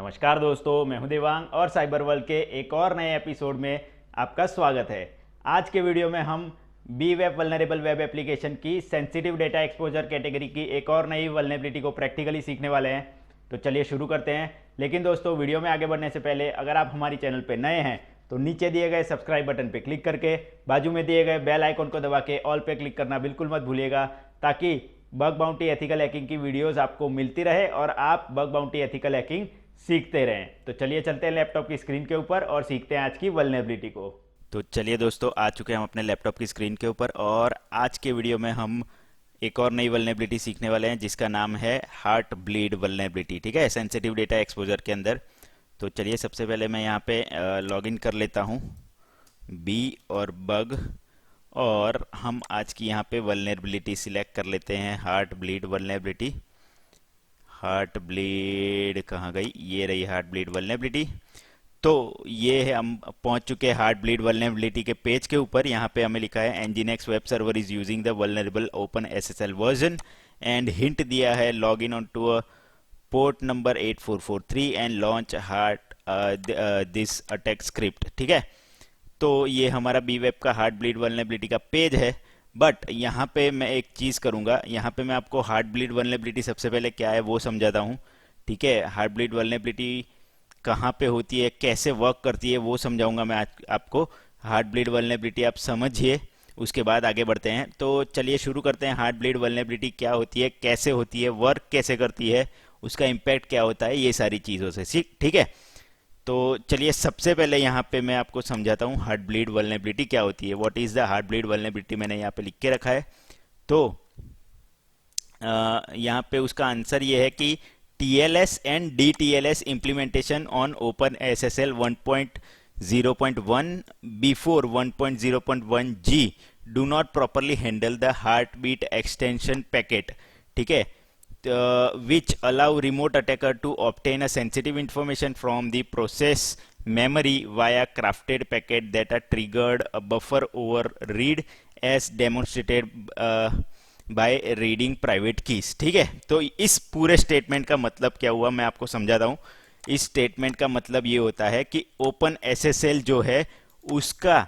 नमस्कार दोस्तों, मैं हूं देवांग और साइबर वर्ल्ड के एक और नए एपिसोड में आपका स्वागत है। आज के वीडियो में हम B web vulnerable web application की सेंसिटिव डेटा एक्सपोजर कैटेगरी की एक और नई वल्नरेबिलिटी को प्रैक्टिकली सीखने वाले हैं। तो चलिए शुरू करते हैं। लेकिन दोस्तों, वीडियो में आगे बढ़ने से पहले अगर आप हमारी चैनल पर नए हैं तो नीचे दिए गए सब्सक्राइब बटन पर क्लिक करके बाजू में दिए गए बेल आइकन को दबा के ऑल पे क्लिक करना बिल्कुल मत भूलिएगा, ताकि बग बाउंटी एथिकल हैकिंग की वीडियोस आपको मिलती रहे और आप बग बाउंटी एथिकल हैकिंग सीखते रहें। तो चलिए चलते हैं लैपटॉप की स्क्रीन के ऊपर और सीखते हैं आज की वल्नरेबिलिटी को। तो चलिए दोस्तों, आ चुके हैं हम अपने लैपटॉप की स्क्रीन के ऊपर और आज के वीडियो में हम एक और नई वल्नरेबिलिटी सीखने वाले हैं जिसका नाम है हार्ट ब्लीड वल्नरेबिलिटी। ठीक है, सेंसिटिव डेटा एक्सपोजर के अंदर। तो चलिए सबसे पहले मैं यहाँ पे लॉगिन कर लेता हूँ बी और बग, और हम आज की यहाँ पे वल्नरेबिलिटी सिलेक्ट कर लेते हैं heart bleed vulnerability. Heart bleed कहाँ गई? ये रही हार्ट ब्लीड वल्नरेबिलिटी। तो ये है, हम पहुंच चुके हैं हार्ट ब्लीड वल्नरेबिलिटी के पेज के ऊपर। यहाँ पे हमें लिखा है nginx web server is using the vulnerable open SSL version and hint दिया है log in on to a port number 8443 and launch heart this attack script. ठीक है, तो ये हमारा बी वेब का हार्ट ब्लीड वल्नरेबिलिटी का पेज है। बट यहाँ पे मैं एक चीज़ करूँगा, यहाँ पे मैं आपको हार्ट ब्लीड वल्नरेबिलिटी सबसे पहले क्या है वो समझाता हूँ। ठीक है, हार्ट ब्लीड वल्नरेबिलिटी कहाँ पे होती है, कैसे वर्क करती है वो समझाऊंगा मैं आज आपको। हार्ट ब्लीड वल्नरेबिलिटी आप समझिए, उसके बाद आगे बढ़ते हैं। तो चलिए शुरू करते हैं। हार्ट ब्लीड वल्नरेबिलिटी क्या होती है, कैसे होती है, वर्क कैसे करती है, उसका इम्पैक्ट क्या होता है, ये सारी चीज़ों से ठीक है। तो चलिए सबसे पहले यहाँ पे मैं आपको समझाता हूँ हार्ट ब्लीड वल्नरेबिलिटी क्या होती है। What is the heart bleed vulnerability, मैंने यहाँ पे लिख के रखा है। तो यहाँ पे उसका आंसर ये है कि TLS and DTLS implementation on OpenSSL 1.0.1 before 1.0.1G do not properly handle the heartbeat extension packet. ठीक है, which allow remote attacker to obtain a sensitive information from the process memory via crafted packet that are triggered a buffer overread as demonstrated by reading private keys. ठीक है, तो इस पूरे statement का मतलब क्या हुआ मैं आपको समझाता हूँ। इस स्टेटमेंट का मतलब ये होता है कि ओपन एसएसएल जो है उसका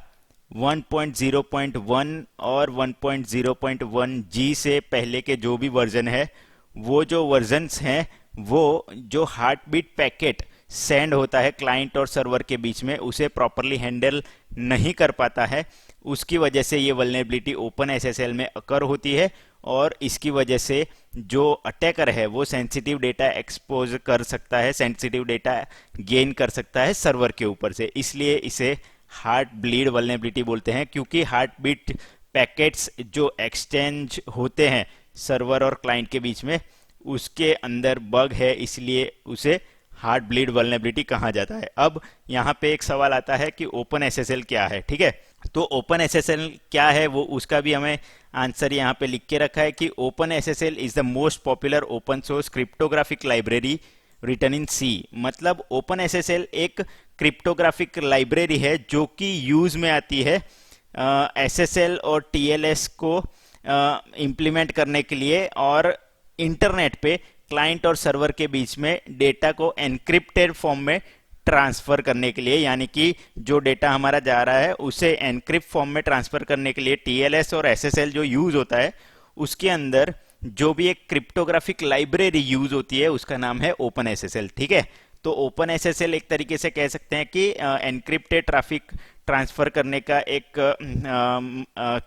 1.0.1 और 1.0.1G से पहले के जो भी वर्जन है, वो जो वर्जन्स हैं, वो जो हार्ट बीट पैकेट सेंड होता है क्लाइंट और सर्वर के बीच में, उसे प्रॉपरली हैंडल नहीं कर पाता है। उसकी वजह से ये वल्नरेबिलिटी ओपन एसएसएल में अकर होती है और इसकी वजह से जो अटैकर है वो सेंसिटिव डेटा एक्सपोज कर सकता है, सेंसिटिव डेटा गेन कर सकता है सर्वर के ऊपर से। इसलिए इसे हार्ट ब्लीड वल्नरेबिलिटी बोलते हैं, क्योंकि हार्ट बीट पैकेट्स जो एक्सचेंज होते हैं सर्वर और क्लाइंट के बीच में, उसके अंदर बग है, इसलिए उसे हार्ट ब्लीड वल्नरेबिलिटी कहा जाता है। अब यहाँ पे एक सवाल आता है कि ओपन एसएसएल क्या है। ठीक है, तो ओपन एसएसएल क्या है वो उसका भी हमें आंसर यहाँ पे लिख के रखा है कि open SSL is the most popular open source cryptographic library written in C. मतलब ओपन एसएसएल एक क्रिप्टोग्राफिक लाइब्रेरी है जो कि यूज में आती है एसएसएल और टीएलएस को इम्प्लीमेंट करने के लिए और इंटरनेट पे क्लाइंट और सर्वर के बीच में डेटा को एनक्रिप्टेड फॉर्म में ट्रांसफर करने के लिए, यानी कि जो डेटा हमारा जा रहा है उसे एनक्रिप्ट फॉर्म में ट्रांसफर करने के लिए टीएलएस और एसएसएल जो यूज होता है, उसके अंदर जो भी एक क्रिप्टोग्राफिक लाइब्रेरी यूज होती है उसका नाम है ओपन एसएसएल। ठीक है, तो ओपन एसएसएल एक तरीके से कह सकते हैं कि एनक्रिप्टेड ट्रैफिक ट्रांसफर करने का एक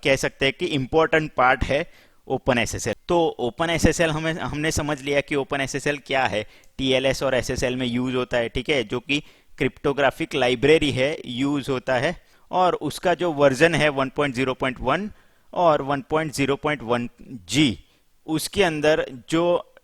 कह सकते हैं कि इंपॉर्टेंट पार्ट है ओपन एसएसएल। तो ओपन एसएसएल हमने समझ लिया कि ओपन एसएसएल क्या है, टीएलएस और एसएसएल में यूज होता है। ठीक है, जो कि क्रिप्टोग्राफिक लाइब्रेरी है, यूज होता है, और उसका जो वर्जन है 1.0.1 और 1.0.1G, उसके अंदर जो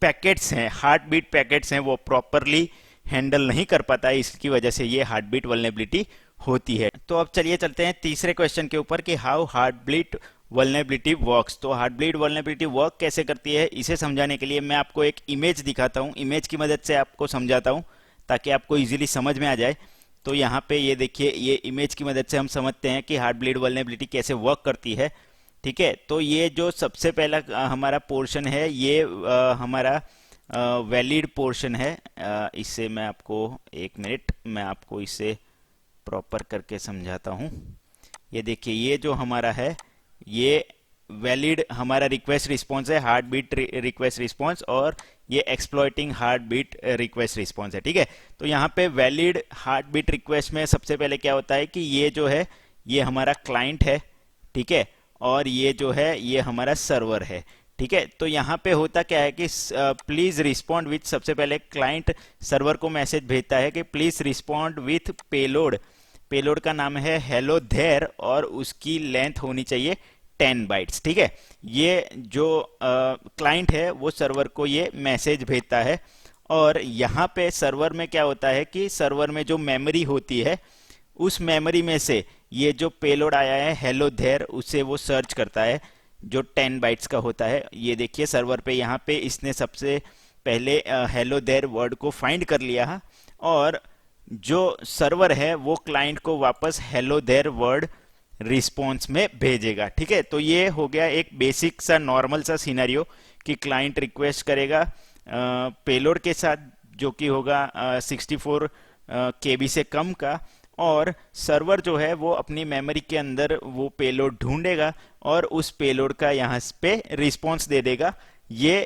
पैकेट्स हैं, हार्ट बीट पैकेट्स हैं, वो प्रॉपरली हैंडल नहीं कर पाता है। इसकी वजह से ये हार्ट बीट वल्नरेबिलिटी होती है। तो अब चलिए चलते हैं तीसरे क्वेश्चन के ऊपर कि how heart bleed vulnerability works. तो हार्ट ब्लीड वल्नरेबिलिटी वर्क कैसे करती है, इसे समझाने के लिए मैं आपको एक इमेज दिखाता हूँ। इमेज की मदद से आपको समझाता हूँ ताकि आपको इजीली समझ में आ जाए। तो यहाँ पे ये देखिए, ये इमेज की मदद से हम समझते हैं कि हार्ट ब्लीड वल्नरेबिलिटी कैसे वर्क करती है। ठीक है, तो ये जो सबसे पहला हमारा पोर्शन है, ये हमारा वैलिड पोर्शन है। इससे मैं आपको, एक मिनट, मैं आपको इसे प्रॉपर करके समझाता हूँ। ये देखिए, ये जो हमारा है ये वैलिड हमारा रिक्वेस्ट रिस्पॉन्स है, हार्ट बीट रिक्वेस्ट रिस्पॉन्स, और ये exploiting heart beat request response है। ठीक है, तो यहाँ पे वैलिड हार्ट बीट रिक्वेस्ट में सबसे पहले क्या होता है कि ये जो है ये हमारा क्लाइंट है, ठीक है, और ये जो है ये हमारा सर्वर है। ठीक है, तो यहाँ पे होता क्या है कि प्लीज रिस्पॉन्ड विथ, सबसे पहले क्लाइंट सर्वर को मैसेज भेजता है कि please respond with payload. Payload का नाम है हेलो देयर और उसकी लेंथ होनी चाहिए 10 बाइट्स। ठीक है, ये जो क्लाइंट है वो सर्वर को ये मैसेज भेजता है, और यहाँ पे सर्वर में क्या होता है कि सर्वर में जो मेमोरी होती है उस मेमोरी में से ये जो पेलोड आया है हेलो देयर उसे वो सर्च करता है, जो 10 बाइट्स का होता है। ये देखिए सर्वर पे यहाँ पे इसने सबसे पहले हेलो देयर वर्ड को फाइंड कर लिया, और जो सर्वर है वो क्लाइंट को वापस हेलो देयर वर्ड रिस्पॉन्स में भेजेगा। ठीक है, तो ये हो गया एक बेसिक सा नॉर्मल सा सिनेरियो कि क्लाइंट रिक्वेस्ट करेगा पेलोड के साथ, जो कि होगा 64 केबी से कम का, और सर्वर जो है वो अपनी मेमोरी के अंदर वो पेलोड ढूंढेगा और उस पेलोड का यहाँ पे रिस्पॉन्स दे देगा। ये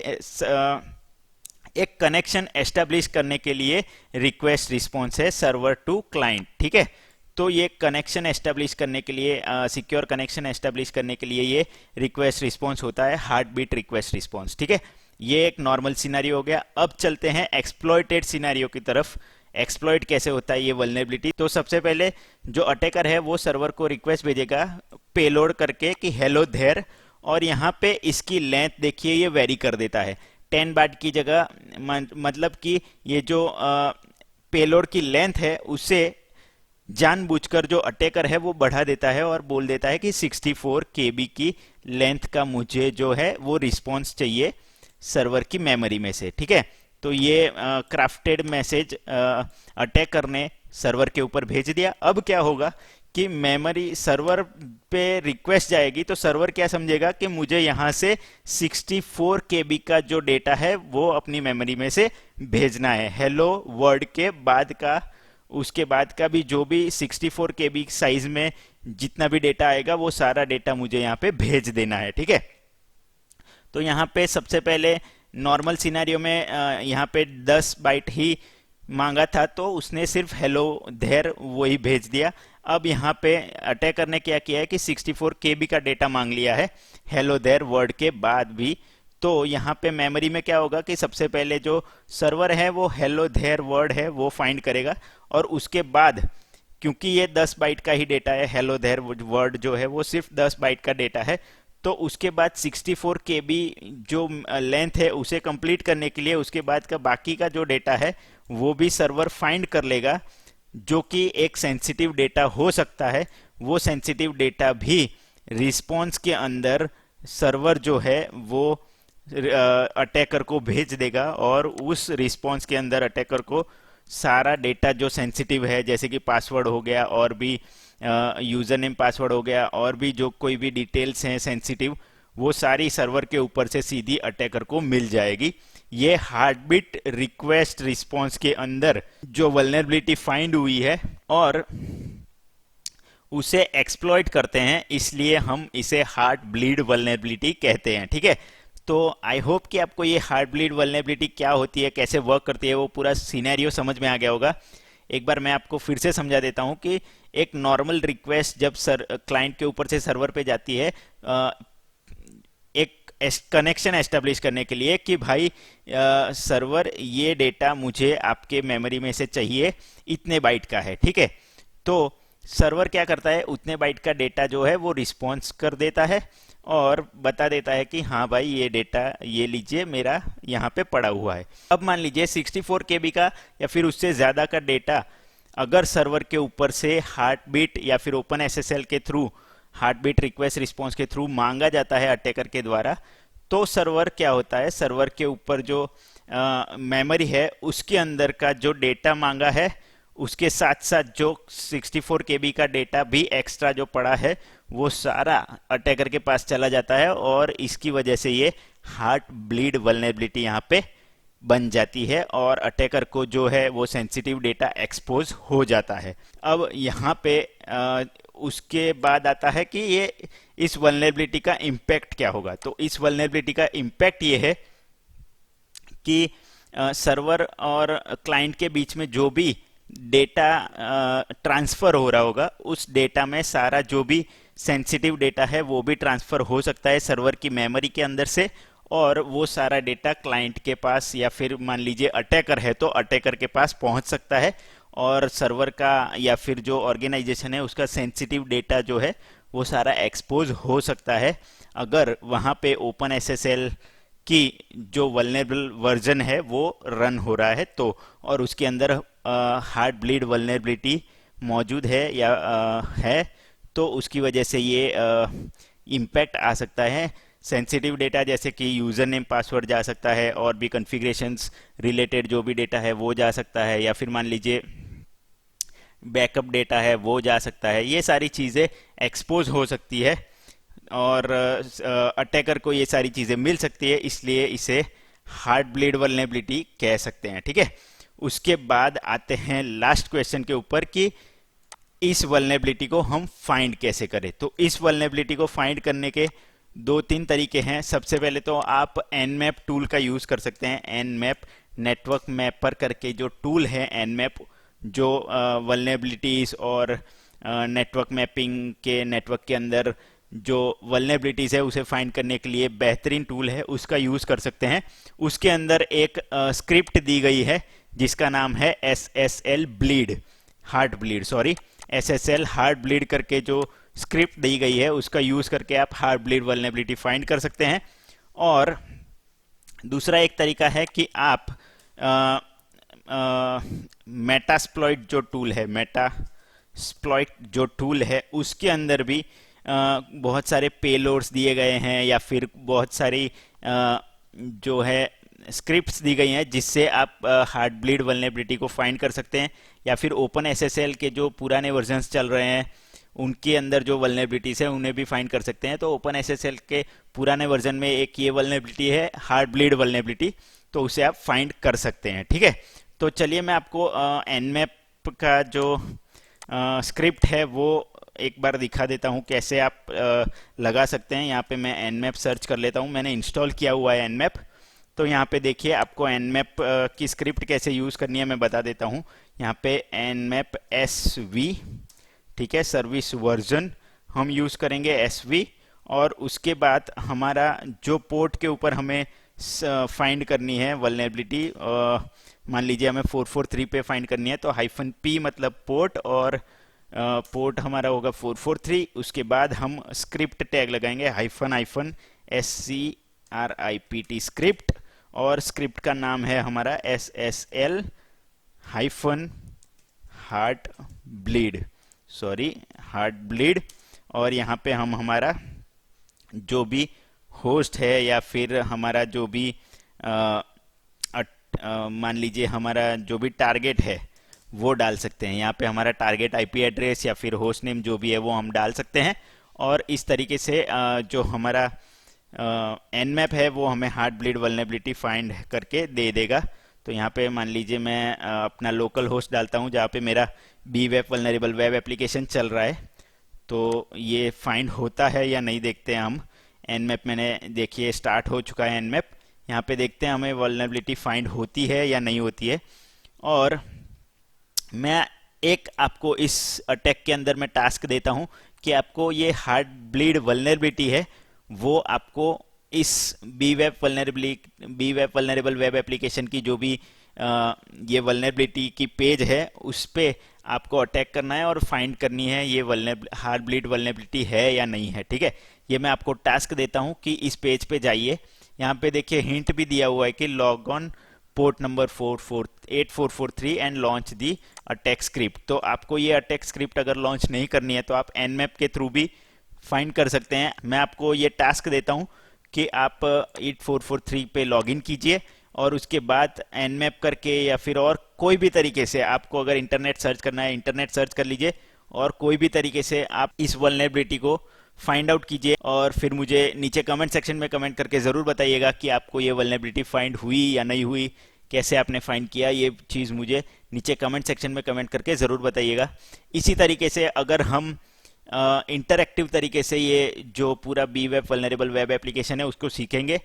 एक कनेक्शन एस्टेब्लिश करने के लिए रिक्वेस्ट रिस्पॉन्स है सर्वर टू क्लाइंट। ठीक है, तो ये कनेक्शन एस्टेब्लिश करने के लिए, सिक्योर कनेक्शन एस्टेब्लिश करने के लिए ये रिक्वेस्ट रिस्पॉन्स होता है, हार्ट बीट रिक्वेस्ट रिस्पॉन्स। ठीक है, ये एक नॉर्मल सिनेरियो हो गया। अब चलते हैं एक्सप्लॉइटेड सिनेरियो की तरफ। एक्सप्लॉइट कैसे होता है ये वल्नरेबिलिटी। तो सबसे पहले जो अटैकर है वो सर्वर को रिक्वेस्ट भेजेगा पेलोड करके कि हेलो देयर, और यहाँ पे इसकी लेंथ देखिए ये वेरी कर देता है 10 बाइट की जगह, मतलब कि ये जो पेलोड की लेंथ है उसे जानबूझकर जो अटैकर है वो बढ़ा देता है और बोल देता है कि 64 केबी की लेंथ का मुझे जो है वो रिस्पॉन्स चाहिए सर्वर की मेमोरी में से। ठीक है, तो ये क्राफ्टेड मैसेज अटैकर ने सर्वर के ऊपर भेज दिया। अब क्या होगा कि मेमोरी सर्वर पे रिक्वेस्ट जाएगी तो सर्वर क्या समझेगा कि मुझे यहाँ से 64 केबी का जो डेटा है वो अपनी मेमोरी में से भेजना है। हेलो वर्ड के बाद का, उसके बाद का भी जो भी 64 केबी साइज में जितना भी डेटा आएगा वो सारा डेटा मुझे यहाँ पे भेज देना है। ठीक है, तो यहाँ पे सबसे पहले नॉर्मल सिनेरियो में यहाँ पे 10 बाइट ही मांगा था तो उसने सिर्फ हेलो देयर वही भेज दिया। अब यहाँ पे अटैकर ने क्या किया है कि 64 केबी का डेटा मांग लिया है हेलो देयर वर्ड के बाद भी। तो यहाँ पे मेमोरी में क्या होगा कि सबसे पहले जो सर्वर है वो हेलो देयर वर्ड है वो फाइंड करेगा, और उसके बाद क्योंकि ये 10 बाइट का ही डेटा है, हेलो देयर वर्ड जो है वो सिर्फ 10 बाइट का डेटा है, तो उसके बाद 64 केबी जो लेंथ है उसे कंप्लीट करने के लिए उसके बाद का बाकी का जो डेटा है वो भी सर्वर फाइंड कर लेगा, जो कि एक सेंसिटिव डेटा हो सकता है। वो सेंसिटिव डेटा भी रिस्पॉन्स के अंदर सर्वर जो है वो अटैकर को भेज देगा, और उस रिस्पॉन्स के अंदर अटैकर को सारा डेटा जो सेंसिटिव है, जैसे कि पासवर्ड हो गया और भी यूजर नेम पासवर्ड हो गया और भी जो कोई भी डिटेल्स हैं सेंसिटिव, वो सारी सर्वर के ऊपर से सीधी अटैकर को मिल जाएगी। ये हार्टबीट रिक्वेस्ट रिस्पॉन्स के अंदर जो वल्नरेबिलिटी फाइंड हुई है और उसे एक्सप्लॉइट करते हैं, इसलिए हम इसे हार्ट ब्लीड वल्नरेबिलिटी कहते हैं। ठीक है, तो आई होप कि आपको ये हार्ट ब्लीड वल्नरेबिलिटी क्या होती है, कैसे वर्क करती है, वो पूरा सिनेरियो समझ में आ गया होगा। एक बार मैं आपको फिर से समझा देता हूं कि एक नॉर्मल रिक्वेस्ट जब क्लाइंट के ऊपर से सर्वर पे जाती है एक कनेक्शन एस्टेब्लिश करने के लिए कि भाई सर्वर ये डेटा मुझे आपके मेमोरी में से चाहिए, इतने बाइट का है। ठीक है, तो सर्वर क्या करता है, उतने बाइट का डेटा जो है वो रिस्पॉन्स कर देता है और बता देता है कि हाँ भाई ये डेटा ये लीजिए मेरा यहाँ पे पड़ा हुआ है। अब मान लीजिए 64 केबी का या फिर उससे ज़्यादा का डेटा अगर सर्वर के ऊपर से हार्ट बीट या फिर ओपन एसएसएल के through heart beat request response के थ्रू मांगा जाता है अटैकर के द्वारा, तो सर्वर क्या होता है, सर्वर के ऊपर जो मेमोरी है उसके अंदर का जो डेटा मांगा है उसके साथ साथ जो 64 केबी का डेटा भी एक्स्ट्रा जो पड़ा है वो सारा अटैकर के पास चला जाता है, और इसकी वजह से ये हार्ट ब्लीड वल्नरेबिलिटी यहाँ पे बन जाती है और अटैकर को जो है वो सेंसिटिव डेटा एक्सपोज हो जाता है। अब यहाँ पे उसके बाद आता है कि ये इस वल्नरेबिलिटी का इम्पैक्ट क्या होगा। तो इस वल्नरेबिलिटी का इम्पैक्ट ये है कि सर्वर और क्लाइंट के बीच में जो भी डेटा ट्रांसफर हो रहा होगा, उस डेटा में सारा जो भी सेंसिटिव डेटा है वो भी ट्रांसफर हो सकता है सर्वर की मेमोरी के अंदर से, और वो सारा डेटा क्लाइंट के पास या फिर मान लीजिए अटैकर है तो अटैकर के पास पहुंच सकता है, और सर्वर का या फिर जो ऑर्गेनाइजेशन है उसका सेंसिटिव डेटा जो है वो सारा एक्सपोज हो सकता है अगर वहाँ पे ओपन एसएसएल की जो वल्नरेबल वर्जन है वो रन हो रहा है तो, और उसके अंदर हार्ट ब्लीड वल्नरेबिलिटी मौजूद है या है, तो उसकी वजह से ये इम्पैक्ट आ सकता है। सेंसिटिव डेटा जैसे कि यूज़र नेम पासवर्ड जा सकता है, और भी कॉन्फ़िगरेशंस रिलेटेड जो भी डेटा है वो जा सकता है, या फिर मान लीजिए बैकअप डेटा है वो जा सकता है। ये सारी चीज़ें एक्सपोज हो सकती है और अटैकर को ये सारी चीज़ें मिल सकती है, इसलिए इसे हार्ट ब्लीड वल्नरेबिलिटी कह सकते हैं। ठीक है, उसके बाद आते हैं लास्ट क्वेश्चन के ऊपर कि इस वल्नरेबिलिटी को हम फाइंड कैसे करें। तो इस वल्नरेबिलिटी को फाइंड करने के दो तीन तरीके हैं। सबसे पहले तो आप nmap टूल का यूज़ कर सकते हैं। nmap नेटवर्क मैपर करके जो टूल है nmap, जो वल्नरेबिलिटीज़ और नेटवर्क मैपिंग के नेटवर्क के अंदर जो वल्नरेबिलिटीज़ है उसे फाइंड करने के लिए बेहतरीन टूल है, उसका यूज़ कर सकते हैं। उसके अंदर एक स्क्रिप्ट दी गई है जिसका नाम है SSL bleed, heart bleed, sorry SSL heart bleed करके जो स्क्रिप्ट दी गई है उसका यूज़ करके आप हार्ट ब्लीड वल्नरेबिलिटी फाइंड कर सकते हैं। और दूसरा एक तरीका है कि आप मेटास्प्लॉइट जो टूल है, मेटास्प्लॉइट जो टूल है उसके अंदर भी बहुत सारे पेलोड्स दिए गए हैं या फिर बहुत सारी जो है स्क्रिप्ट्स दी गई हैं जिससे आप हार्ट ब्लीड वल्नरेबिलिटी को फाइंड कर सकते हैं, या फिर ओपन एसएसएल के जो पुराने वर्जन्स चल रहे हैं उनके अंदर जो वल्नरेबिलिटीज है उन्हें भी फाइंड कर सकते हैं। तो ओपन एसएसएल के पुराने वर्जन में एक ये वल्नरेबिलिटी है हार्ट ब्लीड वल्नरेबिलिटी, तो उसे आप फाइंड कर सकते हैं। ठीक है, तो चलिए मैं आपको nmap का जो स्क्रिप्ट है वो एक बार दिखा देता हूँ कैसे आप लगा सकते हैं। यहाँ पे मैं nmap सर्च कर लेता हूँ, मैंने इंस्टॉल किया हुआ है nmap। तो यहाँ पे देखिए आपको nmap की स्क्रिप्ट कैसे यूज़ करनी है मैं बता देता हूँ। यहाँ पे nmap SV, ठीक है, सर्विस वर्जन हम यूज़ करेंगे SV, और उसके बाद हमारा जो पोर्ट के ऊपर हमें फाइंड करनी है वल्नरेबिलिटी, मान लीजिए हमें 443 पे फाइंड करनी है तो -P मतलब पोर्ट, और पोर्ट हमारा होगा 443। उसके बाद हम स्क्रिप्ट टैग लगाएंगे -SCRIPT स्क्रिप्ट, और स्क्रिप्ट का नाम है हमारा SSL heart bleed, sorry heart bleed. और यहाँ पे हम हमारा जो भी होस्ट है या फिर हमारा जो भी मान लीजिए हमारा जो भी टारगेट है वो डाल सकते हैं। यहाँ पे हमारा टारगेट IP एड्रेस या फिर होस्ट नेम जो भी है वो हम डाल सकते हैं, और इस तरीके से जो हमारा nmap है वो हमें हार्ट ब्लीड वल्नरेबिलिटी फाइंड करके दे देगा। तो यहाँ पे मान लीजिए मैं अपना लोकल होस्ट डालता हूँ जहाँ पे मेरा bweb वल्नरेबल वेब एप्लीकेशन चल रहा है, तो ये फाइंड होता है या नहीं देखते हैं हम। nmap मैंने देखिए स्टार्ट हो चुका है nmap, यहाँ पे देखते हैं हमें वल्नरेबिलिटी फाइंड होती है या नहीं होती है। और मैं एक आपको इस अटैक के अंदर मैं टास्क देता हूँ कि आपको ये हार्ट ब्लीड वल्नरेबिलिटी है वो आपको इस bweb वल्नरेबल वेब एप्लीकेशन की जो भी ये वल्नरेबिलिटी की पेज है उस पे आपको अटैक करना है और फाइंड करनी है ये हार्ट ब्लीड वल्नरेबिलिटी है या नहीं है। ठीक है, ये मैं आपको टास्क देता हूँ कि इस पेज पे जाइए। यहाँ पे देखिए हिंट भी दिया हुआ है कि log on port number 8443 and launch the attack script. तो आपको ये अटैक स्क्रिप्ट अगर लॉन्च नहीं करनी है तो आप nmap के थ्रू भी फाइंड कर सकते हैं। मैं आपको ये टास्क देता हूँ कि आप 8443 पे लॉगिन कीजिए और उसके बाद nmap करके या फिर और कोई भी तरीके से आपको अगर इंटरनेट सर्च करना है इंटरनेट सर्च कर लीजिए, और कोई भी तरीके से आप इस वल्नरेबिलिटी को फाइंड आउट कीजिए, और फिर मुझे नीचे कमेंट सेक्शन में कमेंट करके ज़रूर बताइएगा कि आपको ये वल्नरेबिलिटी फाइंड हुई या नहीं हुई, कैसे आपने फाइंड किया, ये चीज़ मुझे नीचे कमेंट सेक्शन में कमेंट करके ज़रूर बताइएगा। इसी तरीके से अगर हम इंटरैक्टिव तरीके से ये जो पूरा B web vulnerable web application है उसको सीखेंगे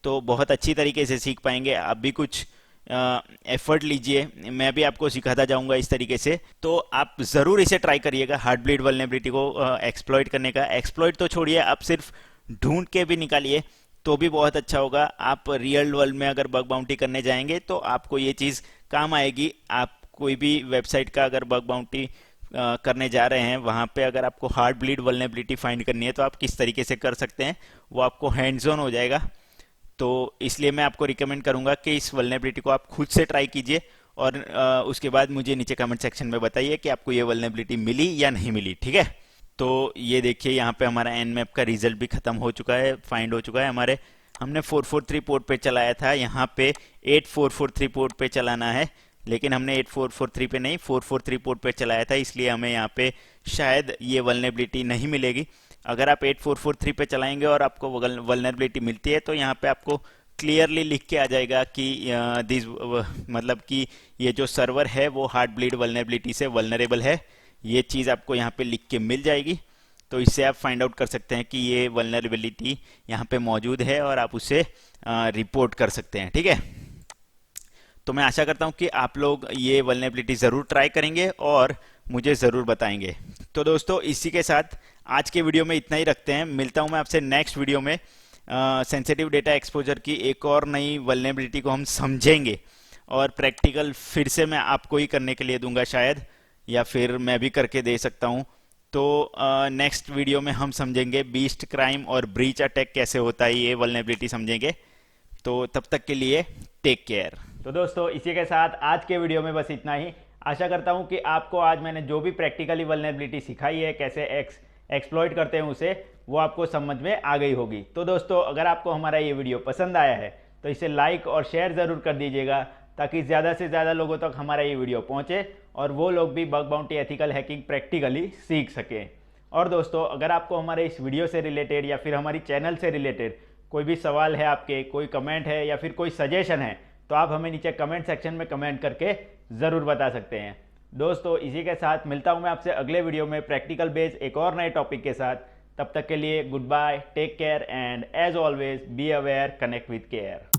तो बहुत अच्छी तरीके से सीख पाएंगे। आप भी कुछ एफर्ट लीजिए, मैं भी आपको सिखाता जाऊंगा इस तरीके से, तो आप ज़रूर इसे ट्राई करिएगा हार्ट ब्लीड वल्नरेबिलिटी को एक्सप्लॉइट करने का। एक्सप्लॉइट तो छोड़िए, आप सिर्फ ढूंढ के भी निकालिए तो भी बहुत अच्छा होगा। आप रियल वर्ल्ड में अगर बग बाउंटी करने जाएंगे तो आपको ये चीज़ काम आएगी। आप कोई भी वेबसाइट का अगर बग बाउंटी करने जा रहे हैं, वहाँ पे अगर आपको हार्ट ब्लीड वल्नरेबिलिटी फाइंड करनी है तो आप किस तरीके से कर सकते हैं, वो आपको हैंड्स ऑन हो जाएगा। तो इसलिए मैं आपको रिकमेंड करूंगा कि इस वल्नरेबिलिटी को आप खुद से ट्राई कीजिए और उसके बाद मुझे नीचे कमेंट सेक्शन में बताइए कि आपको ये वल्नरेबिलिटी मिली या नहीं मिली, ठीक है। तो ये देखिए यहाँ पे हमारा एन मैप का रिजल्ट भी खत्म हो चुका है, फाइंड हो चुका है हमारे। हमने 443 पोर्ट पे चलाया था, यहाँ पे 8443 पोर्ट पे चलाना है, लेकिन हमने 8443 पे नहीं 443 पोर्ट पे चलाया था, इसलिए हमें यहाँ पे शायद ये वल्नरेबिलिटी नहीं मिलेगी। अगर आप 8443 पे चलाएंगे और आपको वल्नरेबिलिटी मिलती है तो यहाँ पे आपको क्लियरली लिख के आ जाएगा कि दिस मतलब कि ये जो सर्वर है वो हार्ट ब्लीड वल्नरेबिलिटी से वल्नरेबल है। ये चीज़ आपको यहाँ पे लिख के मिल जाएगी, तो इससे आप फाइंड आउट कर सकते हैं कि ये वल्नरेबिलिटी यहाँ पे मौजूद है और आप उसे रिपोर्ट कर सकते हैं, ठीक है। तो मैं आशा करता हूँ कि आप लोग ये वल्नरेबिलिटी ज़रूर ट्राई करेंगे और मुझे ज़रूर बताएंगे। तो दोस्तों इसी के साथ आज के वीडियो में इतना ही रखते हैं। मिलता हूँ मैं आपसे नेक्स्ट वीडियो में। सेंसिटिव डेटा एक्सपोजर की एक और नई वल्नरेबिलिटी को हम समझेंगे और प्रैक्टिकल फिर से मैं आपको ही करने के लिए दूंगा शायद, या फिर मैं भी करके दे सकता हूँ। तो नेक्स्ट वीडियो में हम समझेंगे बीस्ट क्राइम और ब्रीच अटैक कैसे होता है, ये वल्नरेबिलिटी समझेंगे। तो तब तक के लिए टेक केयर। तो दोस्तों इसी के साथ आज के वीडियो में बस इतना ही। आशा करता हूं कि आपको आज मैंने जो भी प्रैक्टिकली वल्नरेबिलिटी सिखाई है, कैसे एक्सप्लॉइट करते हैं उसे, वो आपको समझ में आ गई होगी। तो दोस्तों अगर आपको हमारा ये वीडियो पसंद आया है तो इसे लाइक और शेयर ज़रूर कर दीजिएगा, ताकि ज़्यादा से ज़्यादा लोगों तक हमारा ये वीडियो पहुँचे और वो लोग भी bug bounty ethical hacking practically सीख सकें। और दोस्तों अगर आपको हमारे इस वीडियो से रिलेटेड या फिर हमारी चैनल से रिलेटेड कोई भी सवाल है, आपके कोई कमेंट है या फिर कोई सजेशन है, तो आप हमें नीचे कमेंट सेक्शन में कमेंट करके ज़रूर बता सकते हैं। दोस्तों इसी के साथ मिलता हूं मैं आपसे अगले वीडियो में प्रैक्टिकल बेस एक और नए टॉपिक के साथ। तब तक के लिए good bye, take care and as always be aware, connect with care.